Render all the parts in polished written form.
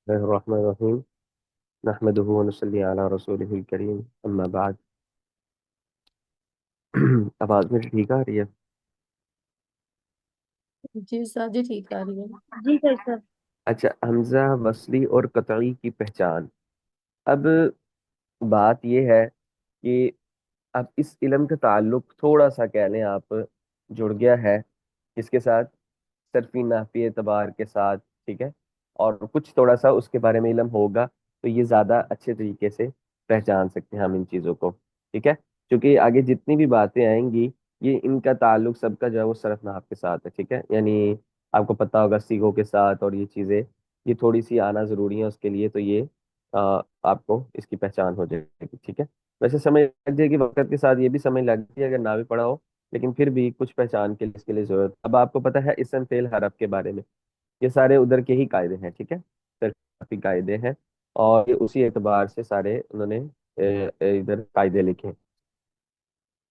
اللہ الرحمن الرحیم نحمدہ ونصلی علی رسولہ الکریم اما بعد آواز میری ٹھیک آ رہی ہے؟ جی سر جی ٹھیک آ رہی ہے جی سر اچھا، حمزہ وصلی اور قطعی کی پہچان۔ اب بات یہ ہے کہ اب اس علم کا تعلق تھوڑا سا کہہ لیں آپ جڑ گیا ہے اس کے ساتھ، صرفی نحوی اعتبار کے ساتھ، ٹھیک ہے، اور کچھ تھوڑا سا اس کے بارے میں علم ہوگا تو یہ زیادہ اچھے طریقے سے پہچان سکتے ہیں ہم ان چیزوں کو، ٹھیک ہے، کیونکہ آگے جتنی بھی باتیں آئیں گی یہ ان کا تعلق سب کا جو ہے وہ صرف نحو کے ساتھ ہے، ٹھیک ہے، یعنی آپ کو پتا ہوگا سیغوں کے ساتھ، اور یہ چیزیں یہ تھوڑی سی آنا ضروری ہے اس کے لیے، تو یہ آپ کو اس کی پہچان ہو جائے گی، ٹھیک ہے۔ ویسے سمجھ لگ جائے گی وقت کے ساتھ، یہ بھی سمجھ لگ جائے اگر نہ بھی پڑھا ہو، لیکن پھر بھی کچھ پہچان کے لیے اس کے لیے ضرورت۔ اب آپ کو پتا ہے اسم فعل حرف کے بارے میں، یہ سارے ادھر کے ہی قاعدے ہیں، ٹھیک ہے، صرف قاعدے ہیں، اور یہ اسی اعتبار سے سارے انہوں نے ادھر قاعدے لکھے ہیں۔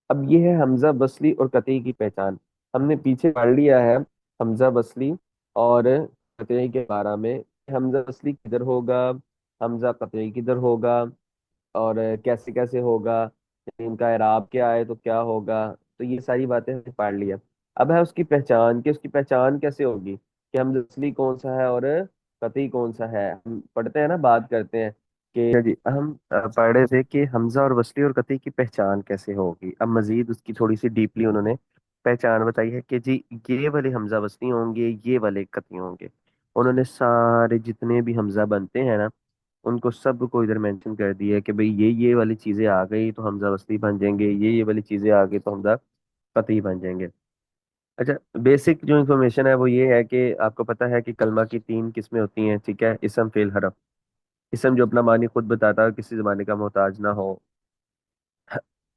اب یہ ہے حمزہ وصلی اور قطعی کی پہچان۔ ہم نے پیچھے پڑھ لیا ہے حمزہ وصلی اور قطعی کے بارے میں، حمزہ وصلی کدھر ہوگا، حمزہ قطعی کدھر ہوگا، اور کیسے کیسے ہوگا، ان کا اعراب کیا ہے تو کیا ہوگا، تو یہ ساری باتیں ہم نے پڑھ لیا۔ اب ہے اس کی پہچان، کہ اس کی پہچان کیسے ہوگی، کہ حمزہ وصلی کون سا ہے اور قطعی کون سا ہے۔ ہم پڑھتے ہیں نا، بات کرتے ہیں کہ جی ہم پڑھ رہے تھے کہ حمزہ اور وصلی اور قطعی کی پہچان کیسے ہوگی۔ اب مزید اس کی تھوڑی سی ڈیپلی انہوں نے پہچان بتائی ہے کہ جی یہ والے حمزہ وصلی ہوں گے، یہ والے قطعی ہوں گے۔ انہوں نے سارے جتنے بھی حمزہ بنتے ہیں نا ان کو سب کو ادھر مینشن کر دیا ہے کہ بھئی یہ والی چیزیں آ گئی تو حمزہ وصلی بن جائیں گے، یہ والی چیزیں آ گئی تو حمزہ قطعی بن جائیں گے۔ اچھا، بیسک جو انفارمیشن ہے وہ یہ ہے کہ آپ کو پتہ ہے کہ کلمہ کی تین قسمیں ہوتی ہیں، ٹھیک ہے، اسم فعل حرف۔ اسم جو اپنا معنی خود بتاتا ہے، کسی زمانے کا محتاج نہ ہو۔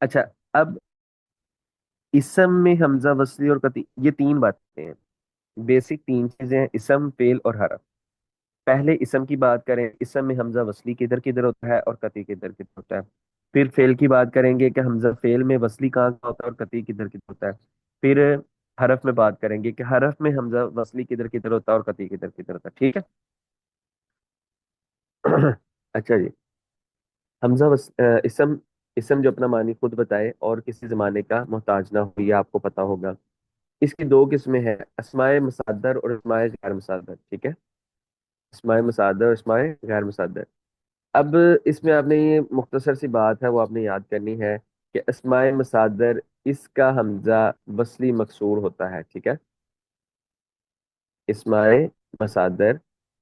اچھا، اب اسم میں حمزہ وصلی اور قطعی یہ تین باتیں ہیں، بیسک تین چیزیں ہیں، اسم فعل اور حرف۔ پہلے اسم کی بات کریں، اسم میں حمزہ وصلی کدھر کدھر ہوتا ہے اور قطعی کدھر کدھر ہوتا ہے۔ پھر فعل کی بات کریں گے کہ حمزہ فعل میں وصلی کہاں کہاں ہوتا ہے اور قطعی کدھر کدھر ہوتا ہے۔ پھر حرف میں بات کریں گے کہ حرف میں حمزہ وصلی کدھر کدھر ہوتا ہے اور قطعی کدھر کدھر ہوتا ہے، ٹھیک ہے۔ اچھا جی، اسم، اسم جو اپنا معنی خود بتائے اور کسی زمانے کا محتاج نہ ہو، یہ آپ کو پتا ہوگا۔ اس کی دو قسمیں ہیں، اسماء مصدر اور اسماء غیر مصدر، ٹھیک ہے، اسماء مصدر اور اسماء غیر مصدر۔ اب اس میں آپ نے یہ مختصر سی بات ہے وہ آپ نے یاد کرنی ہے کہ اسماء مصادر اس کا حمزہ وصلی مکسور ہوتا ہے، ٹھیک ہے، اسماء مصادر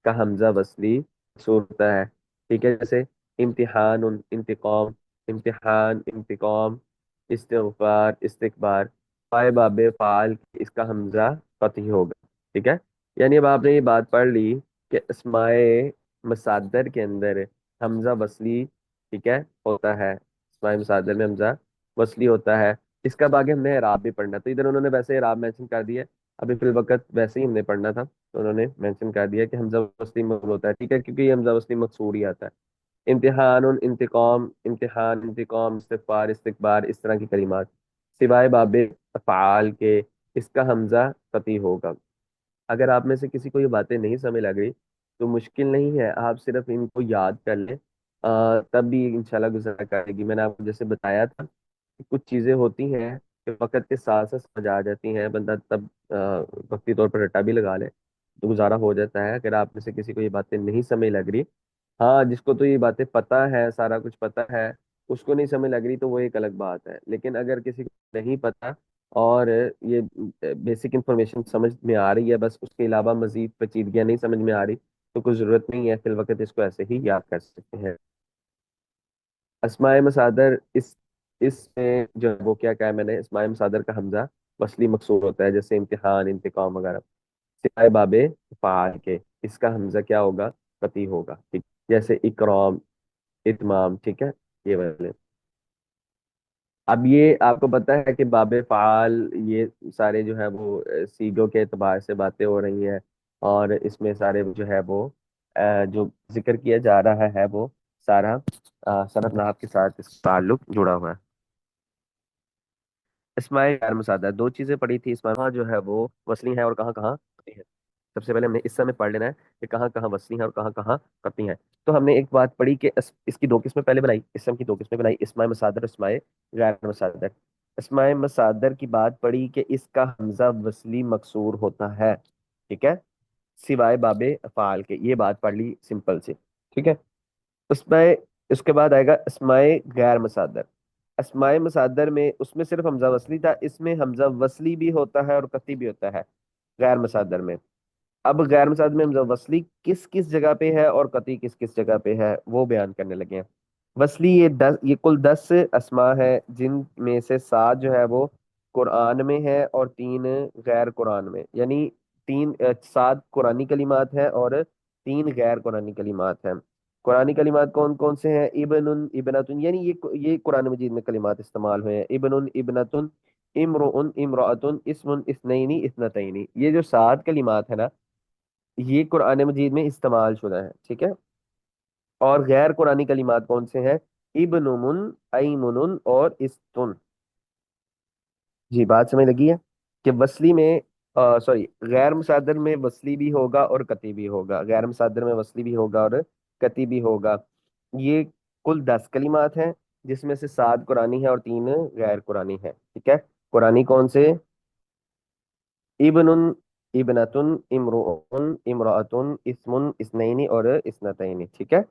کا حمزہ وصلی مکسور ہوتا ہے، ٹھیک ہے، جیسے امتحان، انتقام، امتحان، انتقام، استغفار، استکبار، فائے باب فعال اس کا حمزہ قطعی ہوگا، ٹھیک ہے۔ یعنی اب آپ نے یہ بات پڑھ لی کہ اسماء مصادر کے اندر حمزہ وصلی، ٹھیک ہے، ہوتا ہے، اسماء مصادر میں حمزہ وصلی ہوتا ہے۔ اس کا باقی ہم نے اعراب بھی پڑھنا، تو ادھر انہوں نے ویسے اعراب مینشن کر دیا ہے، ابھی فی الوقت ویسے ہی ہم نے پڑھنا تھا، تو انہوں نے مینشن کر دیا کہ حمزہ وصلی مقصور ہوتا ہے، ٹھیک ہے، کیونکہ یہ حمزہ وصلی مقصور ہی آتا ہے۔ امتحان، انتقام، امتحان، انتقام، استغفار، استکبار، اس طرح کی کلمات سوائے باب افعال کے اس کا حمزہ قطعی ہوگا۔ اگر آپ میں سے کسی کو یہ باتیں نہیں سمجھ لگ رہی تو مشکل نہیں ہے، آپ صرف ان کو یاد کر لیں، تب بھی انشاءاللہ گزارا کرے گی۔ میں نے آپ کو جیسے بتایا تھا کہ کچھ چیزیں ہوتی ہیں کہ وقت کے ساتھ ساتھ سمجھ آ جاتی ہیں، بندہ تب وقتی طور پر رٹا بھی لگا لے تو گزارا ہو جاتا ہے۔ اگر آپ میں سے کسی کو یہ باتیں نہیں سمجھ لگ رہی، ہاں جس کو تو یہ باتیں پتہ ہے، سارا کچھ پتہ ہے، اس کو نہیں سمجھ لگ رہی تو وہ ایک الگ بات ہے، لیکن اگر کسی کو نہیں پتہ اور یہ بیسک انفارمیشن سمجھ میں آ رہی ہے، بس اس کے علاوہ مزید پیچیدگیاں نہیں سمجھ میں آ رہی، تو کوئی ضرورت نہیں ہے، فی الوقت اس کو ایسے ہی یاد کر سکتے ہیں۔ اسماء مصادر اس میں جو ہے وہ کیا ہے، میں نے اسماء مصادر کا حمزہ وصلی مقصور ہوتا ہے، جیسے امتحان، انتقام وغیرہ، سوائے باب فعال کے اس کا حمزہ کیا ہوگا، قطعی ہوگا، ٹھیک، جیسے اکرام، اتمام، ٹھیک ہے، یہ والے۔ اب یہ آپ کو پتہ ہے کہ باب فعال یہ سارے جو ہے وہ سیگوں کے اعتبار سے باتیں ہو رہی ہیں، اور اس میں سارے جو ہے وہ جو ذکر کیا جا رہا ہے وہ سارا صنعت نحو کے ساتھ اس کا تعلق جڑا ہوا ہے۔ اسماء غیر مصادر دو چیزیں پڑھی تھی، اسماء جو ہے وہ وصلی ہیں اور کہاں کہاں قطعی ہے۔ سب سے پہلے ہم نے اس میں پڑھ لینا ہے کہ کہاں کہاں وصلی ہیں اور کہاں کہاں قطعی ہیں. تو ہم نے ایک بات پڑھی کہ اس کی دو قسمیں پہلے بنائی، اسم کی دو قسمیں بنائی، اسماء مصادر، اسماء غیر مصادر. اسماء مصادر کی بات پڑھی کہ اس کا حمزہ وصلی مکسور ہوتا ہے، ٹھیک ہے، سوائے باب افعال کے. یہ بات پڑھ لی سمپل سی، ٹھیک ہے. اس میں اس کے بعد آئے گا اسماء غیر مصادر. اسماء مصادر میں اس میں صرف حمزہ وصلی تھا، اس میں حمزہ وصلی بھی ہوتا ہے اور قطعی بھی ہوتا ہے غیر مصادر میں. اب غیر مصادر میں حمزہ وصلی کس کس جگہ پہ ہے اور قطعی کس کس جگہ پہ ہے وہ بیان کرنے لگے ہیں. وصلی یہ کل 10 اسماء ہے، جن میں سے 7 جو ہے وہ قرآن میں ہے اور 3 غیر قرآن میں، یعنی 7 قرآنی کلمات ہیں اور 3 غیر قرآنی کلمات ہیں. قرآنی کلمات کون کون سے ہیں؟ ابن، ابنتن، یعنی یہ قرآن مجید میں کلمات استعمال ہوئے ہیں. ابن، ابنتن، امرؤ، امرأتن، اسم، اثنین، اثنتین. یہ جو 7 کلمات ہیں نا، یہ قرآن مجید میں استعمال شدہ ہیں، ٹھیک ہے. اور غیر قرآنی کلمات کون سے ہیں؟ ابن من، ایمن اور استن. جی بات سمجھ لگی ہے کہ وصلی میں، سوری، غیر مصادر میں وصلی بھی ہوگا اور قطعی بھی ہوگا. غیر مصادر میں وصلی بھی ہوگا اور قطعی بھی ہوگا. یہ کل 10 کلمات ہیں، جس میں سے 7 قرآنی ہے اور 3 غیر قرآنی ہے، ٹھیک ہے. قرآنی کون سے؟ ابن، ابنتن، امرؤ، امرأتن، اسم، اثنین اور اثنتین، ٹھیک ہے.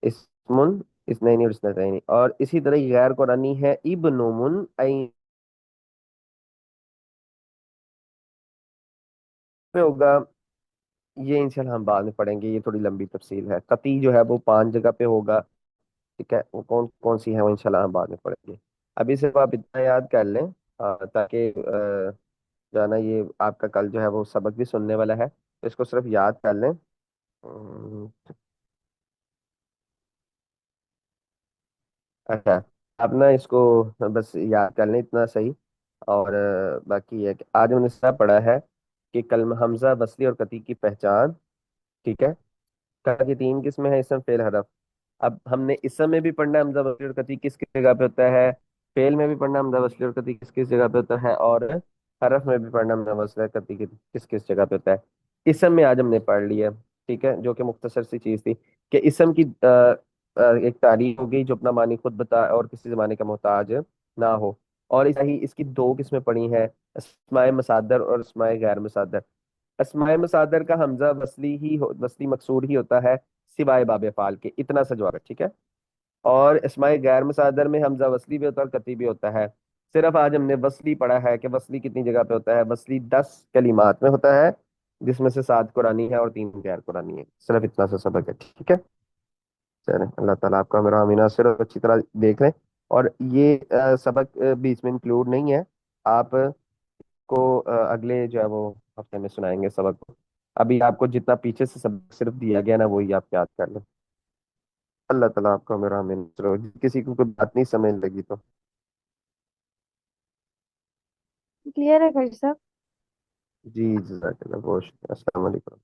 اسم، اثنین اور اثنتین. اور اسی طرح غیر قرآنی ہے ابن من، میں ہوگا. یہ انشاءاللہ ہم بعد میں پڑھیں گے، یہ تھوڑی لمبی تفصیل ہے. قطعی جو ہے وہ 5 جگہ پہ ہوگا، ٹھیک ہے. وہ کون کون سی ہے وہ انشاءاللہ ہم بعد میں پڑھیں گے. ابھی صرف آپ اتنا یاد کر لیں، تاکہ جو ہے نا یہ آپ کا کل جو ہے وہ سبق بھی سننے والا ہے، تو اس کو صرف یاد کر لیں. ہم، اچھا، آپ نا اس کو بس یاد کر لیں اتنا صحیح. اور باقی یہ ہے کہ آج ہم نے سب پڑھا ہے کہ کلمہ حمزہ وصلی اور قطعی کی پہچان، ٹھیک ہے. کہا کہ 3 قسمیں ہیں، اسم، فعل، حرف. اب ہم نے اسم میں بھی پڑھنا ہے حمزہ وصلی اور قطعی کس کس جگہ پہ ہوتا ہے، فعل میں بھی پڑھنا ہے حمزہ وصلی اور قطعی کس کس جگہ پہ ہوتا ہے، اور حرف میں بھی پڑھنا ہے حمزہ وصلی اور قطعی کس کس جگہ پہ ہوتا ہے. اسم میں آج ہم نے پڑھ لیا، ٹھیک ہے، جو کہ مختصر سی چیز تھی کہ اسم کی ایک تعریف ہوگی جو اپنا معنی خود بتا اور کسی زمانے کا محتاج نہ ہو. اور اس کی 2 قسمیں پڑھی ہیں، اسماء مصادر اور اسماء غیر مصادر. اسماء مصادر کا حمزہ وصلی مکسور ہی ہوتا ہے سوائے باب افعال کے. اتنا سا جواب ہے، ٹھیک ہے. اور اسماء غیر مصادر میں حمزہ وصلی بھی ہوتا ہے اور قطعی بھی ہوتا ہے. صرف آج ہم نے وصلی پڑھا ہے کہ وصلی کتنی جگہ پہ ہوتا ہے. وصلی 10 کلمات میں ہوتا ہے، جس میں سے 7 قرآنی ہے اور 3 غیر قرآنی ہے. صرف اتنا سا سبق ہے، ٹھیک ہے. چلیں، اللہ تعالیٰ آپ کا میرا امینہ صرف اچھی طرح دیکھ لیں. اور یہ سبق بھی اس میں انکلوڈ نہیں ہے. آپ کو اگلے جو ہے وہ ہفتے میں سنائیں گے سبق کو. ابھی آپ کو جتنا پیچھے سے سبق صرف دیا گیا نا وہی آپ یاد کر لیں. اللہ تعالیٰ آپ کا میرا امین ضرور. کسی کو کوئی بات نہیں سمجھ لگی تو کلیئر ہے بھائی صاحب؟ جی جزاک اللہ، بہت شکریہ. السلام علیکم.